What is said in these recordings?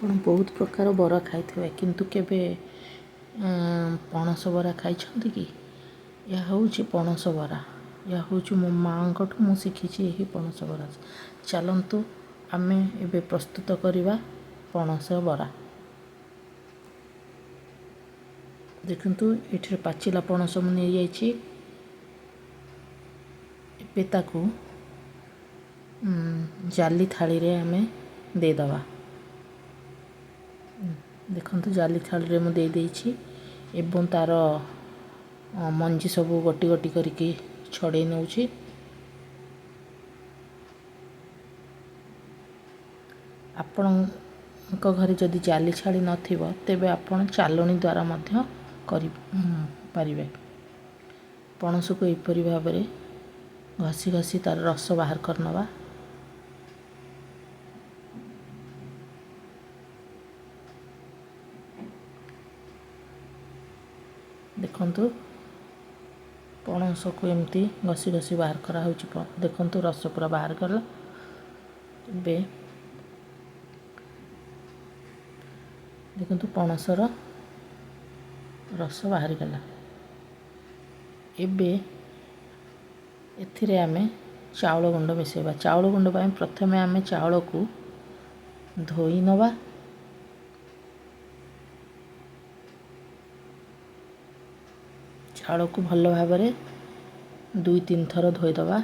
ଆପଣ ବହୁତ ପ୍ରକାର ବରା ଖାଇଥିବେ କିନ୍ତୁ କେବେ ପଣସ ବରା ଖାଇଛନ୍ତି କି? ଏହା ହେଉଛି ପଣସ ବରା। ଏହା ହେଉଛି ମୋ ମାଆଙ୍କଠୁ ମୁଁ ଶିଖିଛି ଏହି ପଣସ ବରା। ଚାଲନ୍ତୁ ଆମେ ଏବେ ପ୍ରସ୍ତୁତ କରିବା ପଣସ ବରା। ଦେଖନ୍ତୁ ଏଠିରେ ପାଚିଲା ପଣସ ମୁଁ ନେଇଯାଇଛି। ଏବେ ତାକୁ ଜାଲି ଥାଳିରେ ଆମେ ଦେଇଦେବା। ଦେଖନ୍ତୁ ଜାଲି ଥାଳିରେ ମୁଁ ଦେଇଦେଇଛି ଏବଂ ତା'ର ମଞ୍ଜି ସବୁ ଗୋଟି ଗୋଟି କରିକି ଛଡ଼େଇ ନେଉଛି। ଆପଣଙ୍କ ଘରେ ଯଦି ଜାଲି ଛାଡ଼ି ନଥିବ ତେବେ ଆପଣ ଚାଲଣି ଦ୍ୱାରା ମଧ୍ୟ କରିପାରିବେ। ପଣସକୁ ଏପରି ଭାବରେ ଘଷି ଘଷି ତା'ର ରସ ବାହାର କରିନେବା। ଦେଖନ୍ତୁ ପଣସକୁ ଏମିତି ଘଷି ଘଷି ବାହାର କରାହେଉଛି। ଦେଖନ୍ତୁ ରସ ପୁରା ବାହାର କଲା। ଏବେ ଦେଖନ୍ତୁ ପଣସର ରସ ବାହାରିଗଲା। ଏବେ ଏଥିରେ ଆମେ ଚାଉଳ ଗୁଣ୍ଡ ମିଶାଇବା। ଚାଉଳ ଗୁଣ୍ଡ ପାଇଁ ପ୍ରଥମେ ଆମେ ଚାଉଳକୁ ଧୋଇ ନେବା। ଚାଉଳକୁ ଭଲ ଭାବରେ 2-3 ଥର ଧୋଇଦେବା।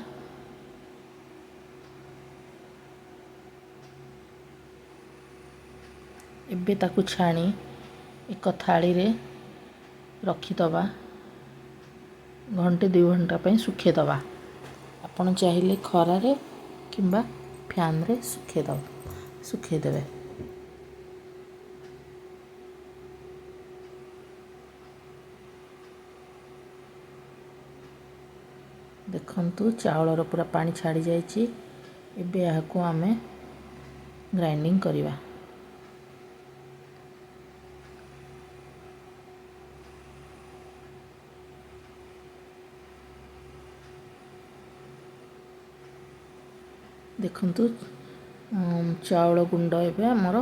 ଏବେ ତାକୁ ଛାଣି ଏକ ଥାଳିରେ ରଖିଦେବା। 1-2 ଘଣ୍ଟା ପାଇଁ ଶୁଖେଇଦେବା। ଆପଣ ଚାହିଁଲେ ଖରାରେ କିମ୍ବା ଫ୍ୟାନ୍ରେ ଶୁଖେଇଦେବେ। ଦେଖନ୍ତୁ ଚାଉଳର ପୁରା ପାଣି ଛାଡ଼ି ଯାଇଛି। ଏବେ ଏହାକୁ ଆମେ ଗ୍ରାଇଣ୍ଡିଙ୍ଗ କରିବା। ଦେଖନ୍ତୁ ଚାଉଳ ଗୁଣ୍ଡ ଏବେ ଆମର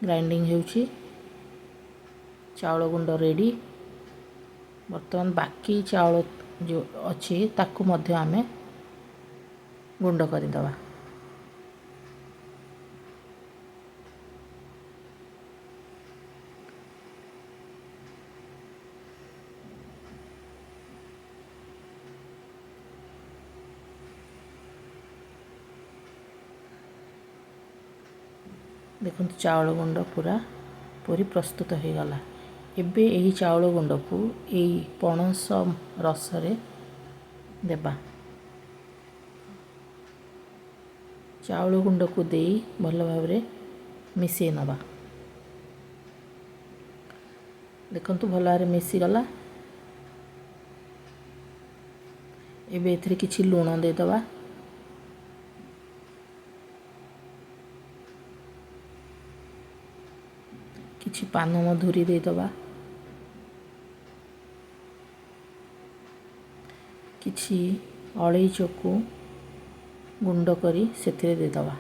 ଗ୍ରାଇଣ୍ଡିଙ୍ଗ ହେଉଛି। ଚାଉଳ ଗୁଣ୍ଡ ରେଡ଼ି। ବର୍ତ୍ତମାନ ବାକି ଚାଉଳ ଯେଉଁ ଅଛି ତାକୁ ମଧ୍ୟ ଆମେ ଗୁଣ୍ଡ କରିଦେବା। ଦେଖନ୍ତୁ ଚାଉଳ ଗୁଣ୍ଡ ପୁରି ପ୍ରସ୍ତୁତ ହୋଇଗଲା। ଏବେ ଏହି ଚାଉଳ ଗୁଣ୍ଡକୁ ଏହି ପଣସ ରସରେ ଦେବା। ଚାଉଳ ଗୁଣ୍ଡକୁ ଦେଇ ଭଲ ଭାବରେ ମିଶାଇ ନେବା। ଦେଖନ୍ତୁ ଭଲ ଭାବରେ ମିଶିଗଲା। ଏବେ ଏଥିରେ କିଛି ଲୁଣ ଦେଇଦେବା। କିଛି ପାନମଧୁରୀ ଦେଇଦେବା। କିଛି ଅଳେଇଚକୁ ଗୁଣ୍ଡ କରି ସେଥିରେ ଦେଇଦେବା।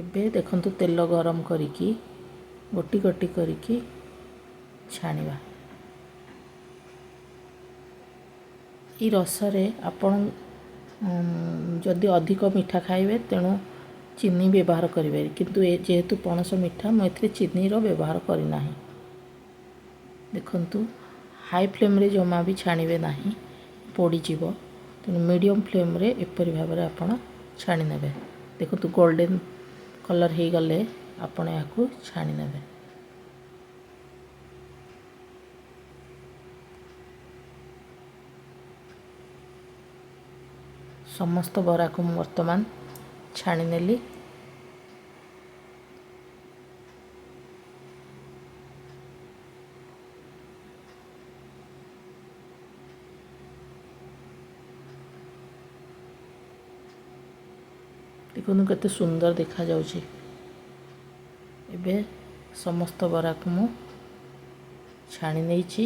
ଏବେ ଦେଖନ୍ତୁ ତେଲ ଗରମ କରିକି ଗୋଟି ଗୋଟି କରିକି ଛାଣିବା। ଏହି ରସରେ ଆପଣ ଯଦି ଅଧିକ ମିଠା ଖାଇବେ ତେଣୁ ଚିନି ବ୍ୟବହାର କରିବେ, କିନ୍ତୁ ଯେହେତୁ ପଣସ ମିଠା ମୁଁ ଏଥିରେ ଚିନିର ବ୍ୟବହାର କରିନାହିଁ। ଦେଖନ୍ତୁ ହାଇ ଫ୍ଲେମ୍ରେ ଜମା ବି ଛାଣିବେ ନାହିଁ, ପୋଡ଼ିଯିବ। ତେଣୁ ମିଡ଼ିୟମ୍ ଫ୍ଲେମ୍ରେ ଏପରି ଭାବରେ ଆପଣ ଛାଣି ନେବେ। ଦେଖନ୍ତୁ ଗୋଲ୍ଡେନ୍ କଲର୍ ହୋଇଗଲେ ଆପଣ ଏହାକୁ ଛାଣି ନେବେ। ସମସ୍ତ ବରାକୁ ମୁଁ ବର୍ତ୍ତମାନ ଛାଣି ନେଲି। ଦେଖନ୍ତୁ କେତେ ସୁନ୍ଦର ଦେଖାଯାଉଛି। ଏବେ ସମସ୍ତ ବରାକୁ ମୁଁ ଛାଣି ନେଇଛି।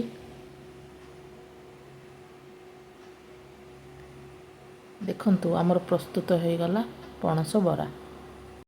ଦେଖନ୍ତୁ ଆମର ପ୍ରସ୍ତୁତ ହୋଇଗଲା ପଣସ ବରା।